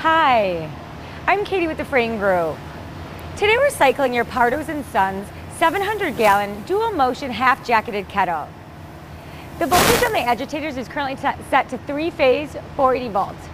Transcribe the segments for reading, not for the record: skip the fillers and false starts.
Hi, I'm Katie with the Frain Group. Today we're cycling your Pardo Sons 700-gallon dual motion half-jacketed kettle. The voltage on the agitators is currently set to 3-phase 480 volts.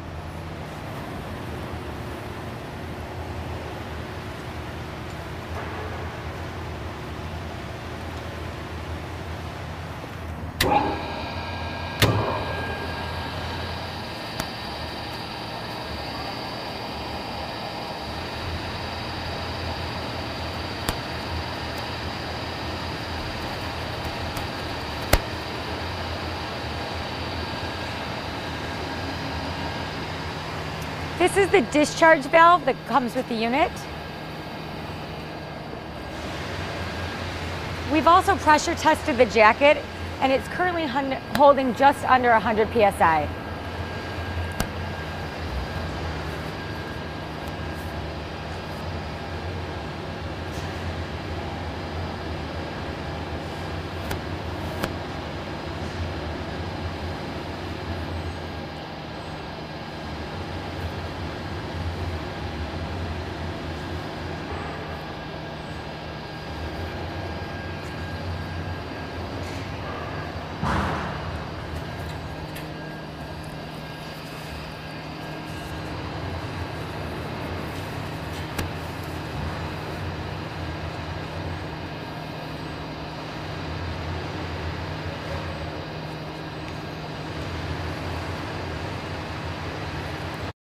This is the discharge valve that comes with the unit. We've also pressure tested the jacket, and it's currently holding just under 100 psi.